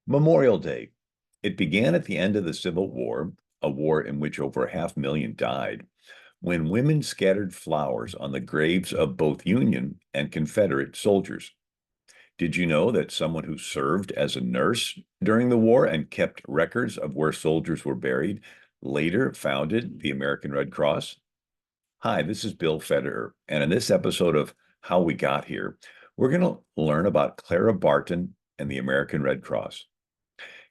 Memorial Day. It began at the end of the Civil War, a war in which over 500,000 died, when women scattered flowers on the graves of both Union and Confederate soldiers. Did you know that someone who served as a nurse during the war and kept records of where soldiers were buried later founded the American Red Cross? Hi, this is Bill Federer, and in this episode of How We Got Here, we're going to learn about Clara Barton and the American Red Cross.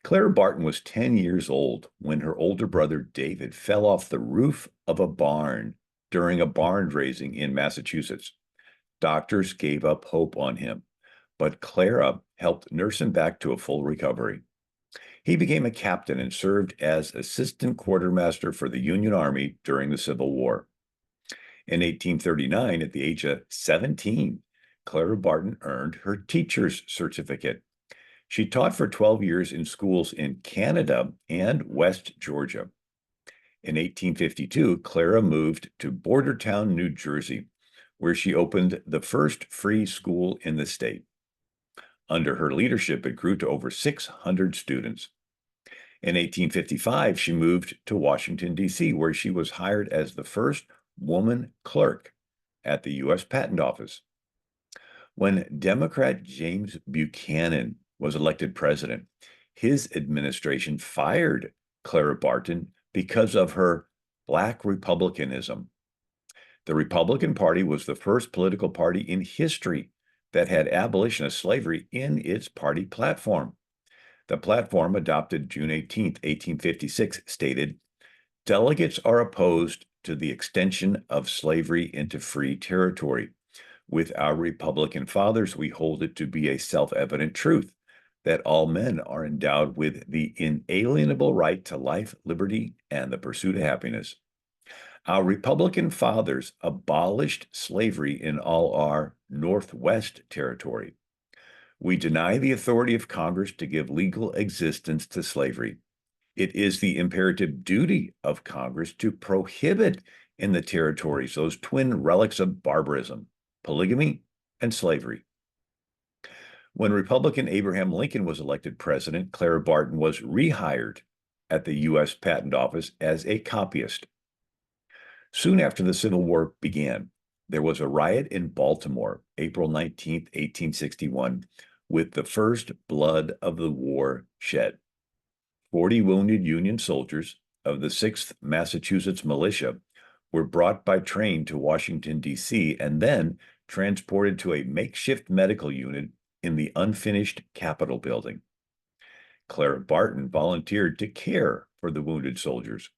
Clara Barton was 10 years old when her older brother David fell off the roof of a barn during a barn raising in Massachusetts. Doctors gave up hope on him, but Clara helped nurse him back to a full recovery. He became a captain and served as assistant quartermaster for the Union Army during the Civil War. In 1839, at the age of 17, Clara Barton earned her teacher's certificate. She taught for 12 years in schools in Canada and West Georgia. In 1852, Clara moved to Bordertown, New Jersey, where she opened the first free school in the state. Under her leadership, it grew to over 600 students. In 1855, she moved to Washington, D.C., where she was hired as the first woman clerk at the U.S. Patent Office. When Democrat James Buchanan was elected president, his administration fired Clara Barton because of her Black Republicanism. The Republican Party was the first political party in history that had abolition of slavery in its party platform. The platform, adopted June 18, 1856, stated, "Delegates are opposed to the extension of slavery into free territory. With our Republican fathers, we hold it to be a self-evident truth that all men are endowed with the inalienable right to life, liberty, and the pursuit of happiness. Our Republican fathers abolished slavery in all our Northwest territory. We deny the authority of Congress to give legal existence to slavery. It is the imperative duty of Congress to prohibit in the territories those twin relics of barbarism, polygamy, and slavery." When Republican Abraham Lincoln was elected president, Clara Barton was rehired at the U.S. Patent Office as a copyist. Soon after the Civil War began, there was a riot in Baltimore, April 19, 1861, with the first blood of the war shed. 40 wounded Union soldiers of the 6th Massachusetts Militia were brought by train to Washington, D.C., and then transported to a makeshift medical unit in the unfinished Capitol building. Clara Barton volunteered to care for the wounded soldiers.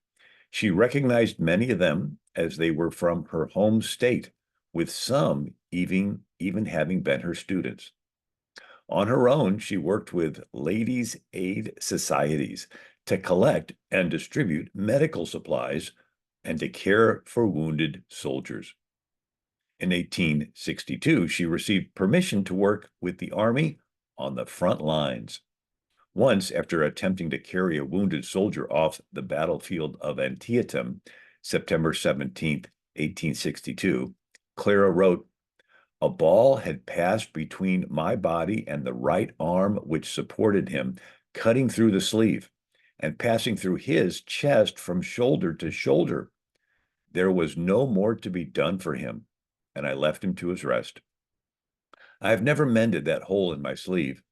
She recognized many of them as they were from her home state, with some even having been her students. On her own, she worked with ladies' aid societies to collect and distribute medical supplies and to care for wounded soldiers. In 1862, she received permission to work with the Army on the front lines. Once, after attempting to carry a wounded soldier off the battlefield of Antietam, September 17, 1862, Clara wrote, "A ball had passed between my body and the right arm which supported him, cutting through the sleeve and passing through his chest from shoulder to shoulder. There was no more to be done for him, and I left him to his rest. I have never mended that hole in my sleeve.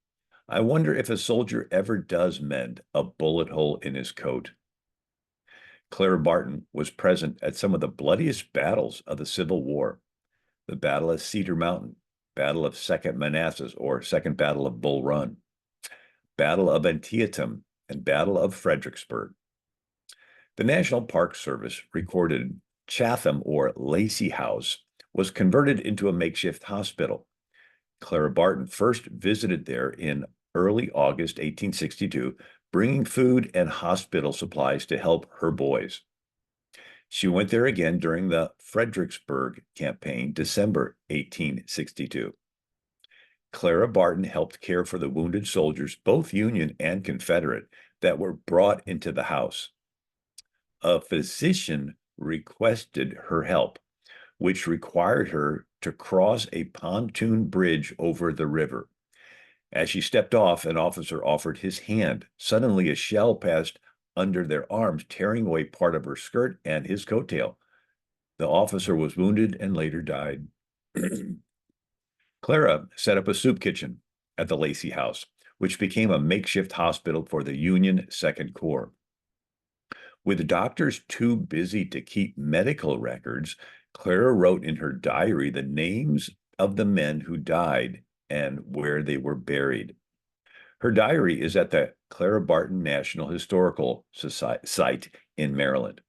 I wonder if a soldier ever does mend a bullet hole in his coat." Clara Barton was present at some of the bloodiest battles of the Civil War: the Battle of Cedar Mountain, Battle of Second Manassas, or Second Battle of Bull Run, Battle of Antietam, and Battle of Fredericksburg. The National Park Service recorded Chatham, or Lacey House, was converted into a makeshift hospital. Clara Barton first visited there in early August 1862, bringing food and hospital supplies to help her boys. She went there again during the Fredericksburg campaign, December 1862. Clara Barton helped care for the wounded soldiers, both Union and Confederate, that were brought into the house. A physician requested her help, which required her to cross a pontoon bridge over the river. As she stepped off, an officer offered his hand. Suddenly, a shell passed under their arms, tearing away part of her skirt and his coattail. The officer was wounded and later died. Clara set up a soup kitchen at the Lacey House, which became a makeshift hospital for the Union Second Corps. With doctors too busy to keep medical records, Clara wrote in her diary the names of the men who died and where they were buried. Her diary is at the Clara Barton National Historical Site in Maryland.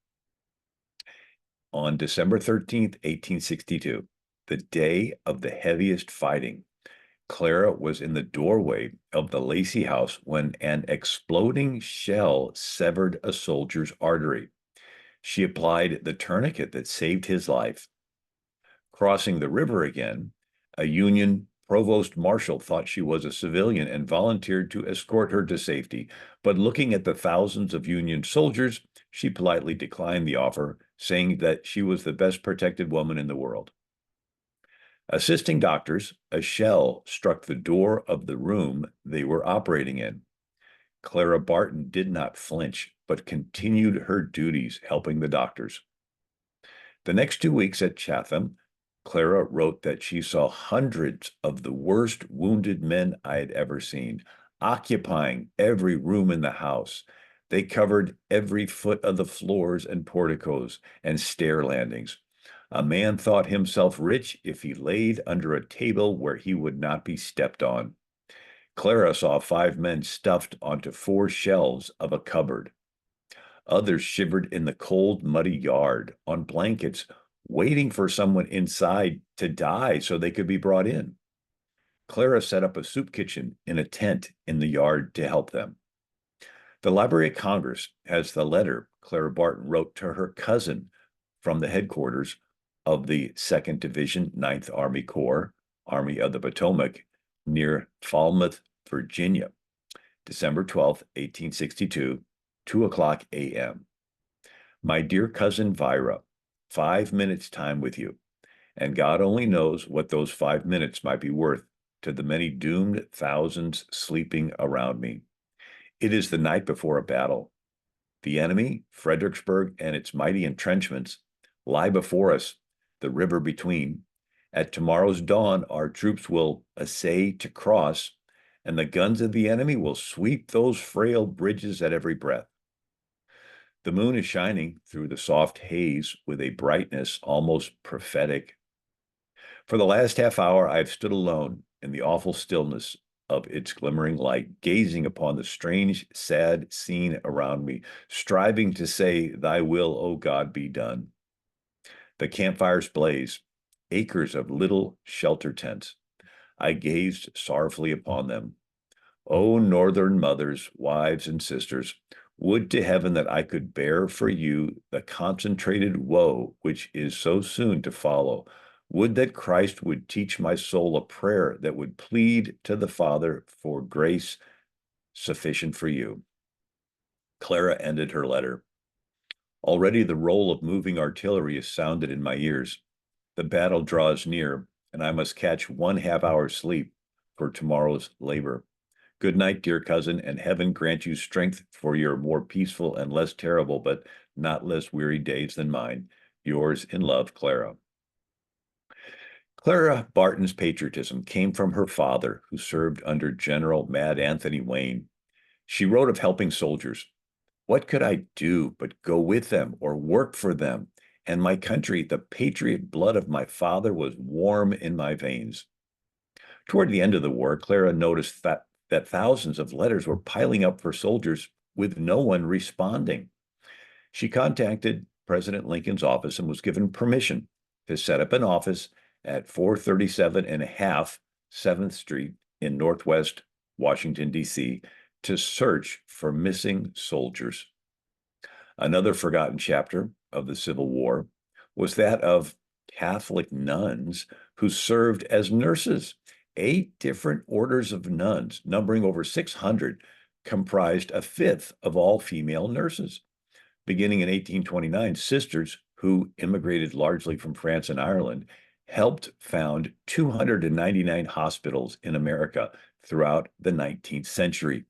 On December 13th, 1862, the day of the heaviest fighting, Clara was in the doorway of the Lacey House when an exploding shell severed a soldier's artery. She applied the tourniquet that saved his life. Crossing the river again, a Union provost marshal thought she was a civilian and volunteered to escort her to safety. But looking at the thousands of Union soldiers, she politely declined the offer, saying that she was the best protected woman in the world. Assisting doctors, a shell struck the door of the room they were operating in. Clara Barton did not flinch, but continued her duties helping the doctors. The next 2 weeks at Chatham, Clara wrote that she saw hundreds of the worst wounded men I had ever seen, occupying every room in the house. They covered every foot of the floors and porticos and stair landings. A man thought himself rich if he laid under a table where he would not be stepped on. Clara saw 5 men stuffed onto 4 shelves of a cupboard. Others shivered in the cold, muddy yard on blankets, waiting for someone inside to die so they could be brought in. Clara set up a soup kitchen in a tent in the yard to help them. The Library of Congress has the letter Clara Barton wrote to her cousin from the headquarters of the 2nd Division, 9th Army Corps, Army of the Potomac, near Falmouth, Virginia, December 12, 1862, 2:00 a.m. My dear cousin Vira, 5 minutes time with you, and God only knows what those 5 minutes might be worth to the many doomed thousands sleeping around me. It is the night before a battle. The enemy, Fredericksburg, and its mighty entrenchments lie before us, the river between. At tomorrow's dawn, our troops will essay to cross, and the guns of the enemy will sweep those frail bridges at every breath. The moon is shining through the soft haze with a brightness almost prophetic. For the last half hour, I have stood alone in the awful stillness of its glimmering light, gazing upon the strange, sad scene around me, striving to say, Thy will, O God, be done. The campfires blaze, acres of little shelter tents. I gazed sorrowfully upon them. O northern mothers, wives, and sisters, would to heaven that I could bear for you the concentrated woe which is so soon to follow. Would that Christ would teach my soul a prayer that would plead to the Father for grace sufficient for you. Clara ended her letter. Already the roll of moving artillery is sounded in my ears. The battle draws near, and I must catch 1/2 hour's sleep for tomorrow's labor. Good night, dear cousin, and heaven grant you strength for your more peaceful and less terrible, but not less weary days than mine. Yours in love, Clara. Clara Barton's patriotism came from her father, who served under General Mad Anthony Wayne. She wrote of helping soldiers. What could I do but go with them or work for them? And my country, the patriot blood of my father, was warm in my veins. Toward the end of the war, Clara noticed that thousands of letters were piling up for soldiers with no one responding. She contacted President Lincoln's office and was given permission to set up an office at 437 and a half 7th Street in Northwest Washington, D.C., to search for missing soldiers. Another forgotten chapter of the Civil War was that of Catholic nuns who served as nurses. 8 different orders of nuns, numbering over 600, comprised a fifth of all female nurses. Beginning in 1829, sisters who immigrated largely from France and Ireland helped found 299 hospitals in America throughout the 19th century,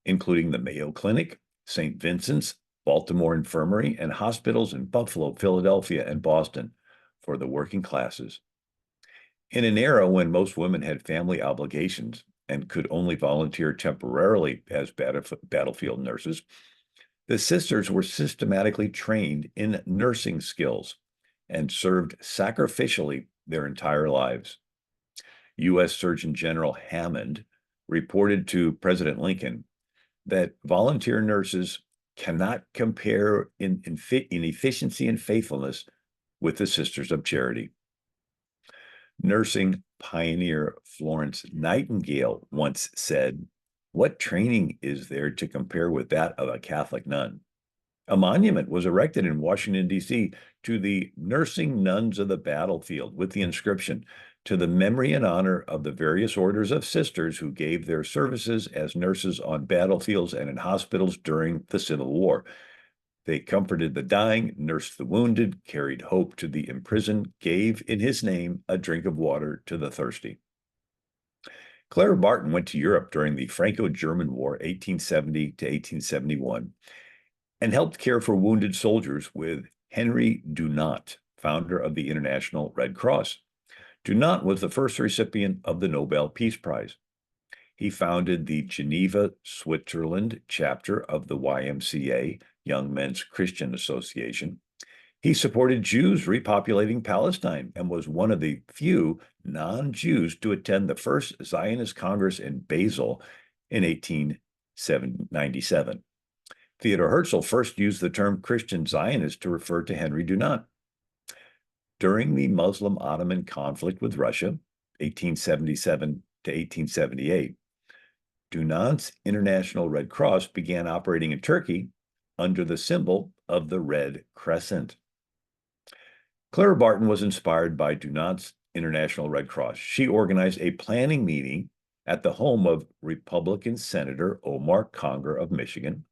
including the Mayo Clinic, St. Vincent's, Baltimore Infirmary, and hospitals in Buffalo, Philadelphia, and Boston for the working classes. In an era when most women had family obligations and could only volunteer temporarily as battlefield nurses, the sisters were systematically trained in nursing skills and served sacrificially their entire lives. U.S. Surgeon General Hammond reported to President Lincoln that volunteer nurses cannot compare in efficiency and faithfulness with the Sisters of Charity. Nursing pioneer Florence Nightingale once said, "What training is there to compare with that of a Catholic nun?" A monument was erected in Washington, D.C. to the nursing nuns of the battlefield with the inscription, "To the memory and honor of the various orders of sisters who gave their services as nurses on battlefields and in hospitals during the Civil War. They comforted the dying, nursed the wounded, carried hope to the imprisoned, gave in his name a drink of water to the thirsty." Clara Barton went to Europe during the Franco-German War, 1870 to 1871, and helped care for wounded soldiers with Henry Dunant, founder of the International Red Cross. Dunant was the first recipient of the Nobel Peace Prize. He founded the Geneva, Switzerland chapter of the YMCA, Young Men's Christian Association. He supported Jews repopulating Palestine and was one of the few non-Jews to attend the first Zionist Congress in Basel in 1897. Theodor Herzl first used the term Christian Zionist to refer to Henry Dunant. During the Muslim-Ottoman conflict with Russia, 1877 to 1878, Dunant's International Red Cross began operating in Turkey under the symbol of the Red Crescent. Clara Barton was inspired by Dunant's International Red Cross. She organized a planning meeting at the home of Republican Senator Omar Conger of Michigan.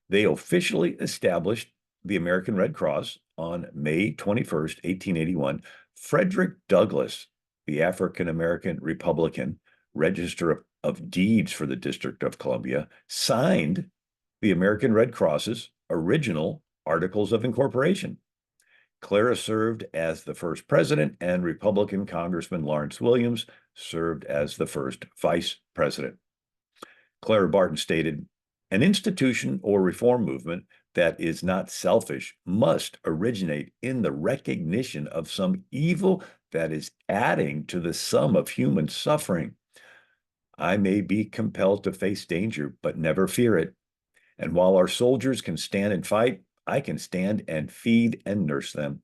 They officially established the American Red Cross on May 21st, 1881. Frederick Douglass, the African-American Republican Register of Deeds for the District of Columbia, signed the American Red Cross's original Articles of Incorporation. Clara served as the first president, and Republican Congressman Lawrence Williams served as the first vice president. Clara Barton stated, "An institution or reform movement that is not selfish must originate in the recognition of some evil that is adding to the sum of human suffering. I may be compelled to face danger, but never fear it. And while our soldiers can stand and fight, I can stand and feed and nurse them.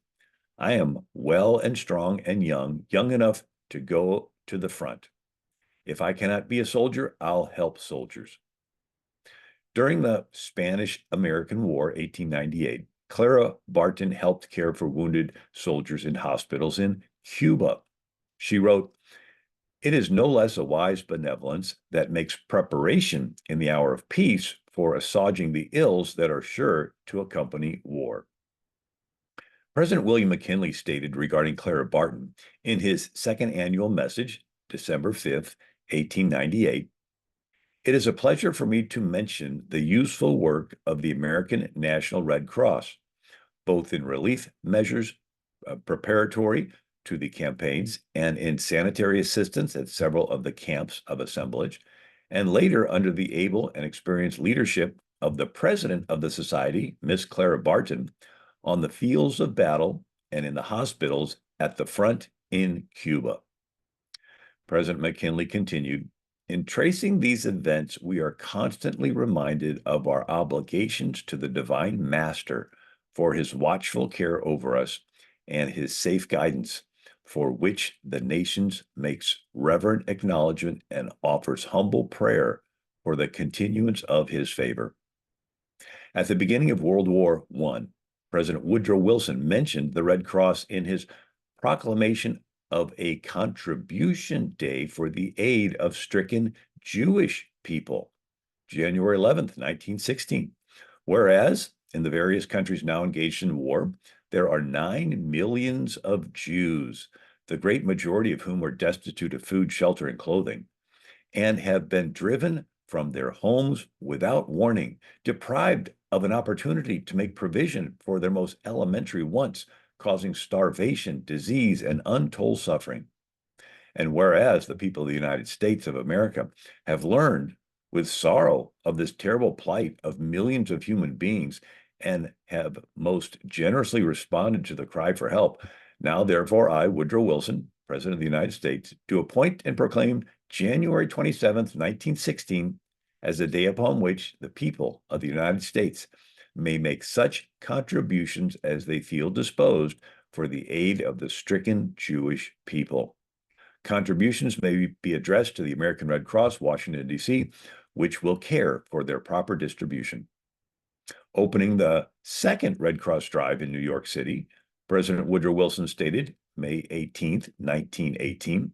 I am well and strong and young enough to go to the front. If I cannot be a soldier, I'll help soldiers." During the Spanish-American War, 1898, Clara Barton helped care for wounded soldiers in hospitals in Cuba. She wrote, "It is no less a wise benevolence that makes preparation in the hour of peace for assuaging the ills that are sure to accompany war." President William McKinley stated regarding Clara Barton in his second annual message, December 5th, 1898, "It is a pleasure for me to mention the useful work of the American National Red Cross, both in relief measures preparatory to the campaigns and in sanitary assistance at several of the camps of assemblage, and later under the able and experienced leadership of the president of the society, Miss Clara Barton, on the fields of battle and in the hospitals at the front in Cuba." President McKinley continued, "In tracing these events, we are constantly reminded of our obligations to the Divine Master for his watchful care over us and his safe guidance, for which the nation makes reverent acknowledgement and offers humble prayer for the continuance of his favor." At the beginning of World War I, President Woodrow Wilson mentioned the Red Cross in his proclamation of a contribution day for the aid of stricken Jewish people, January 11th, 1916. Whereas in the various countries now engaged in war, there are 9 millions of Jews. the great majority of whom were destitute of food, shelter, and clothing, and have been driven from their homes without warning, deprived of an opportunity to make provision for their most elementary wants, causing starvation, disease, and untold suffering. And whereas the people of the United States of America have learned with sorrow of this terrible plight of millions of human beings and have most generously responded to the cry for help, now therefore I, Woodrow Wilson, President of the United States, do appoint and proclaim January 27th, 1916, as the day upon which the people of the United States may make such contributions as they feel disposed for the aid of the stricken Jewish people. Contributions may be addressed to the American Red Cross, Washington, D.C., which will care for their proper distribution. Opening the second Red Cross drive in New York City, President Woodrow Wilson stated, May 18th, 1918,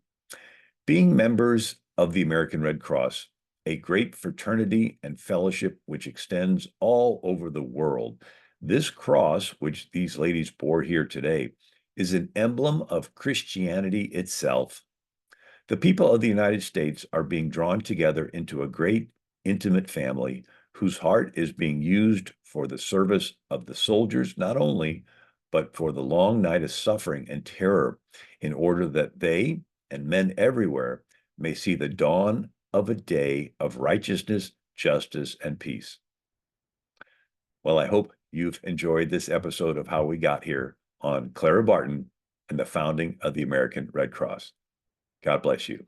being members of the American Red Cross, a great fraternity and fellowship which extends all over the world, this cross, which these ladies bore here today, is an emblem of Christianity itself. The people of the United States are being drawn together into a great, intimate family whose heart is being used for the service of the soldiers, not only, but for the long night of suffering and terror, in order that they and men everywhere may see the dawn of a day of righteousness, justice, and peace. Well, I hope you've enjoyed this episode of How We Got Here on Clara Barton and the founding of the American Red Cross. God bless you.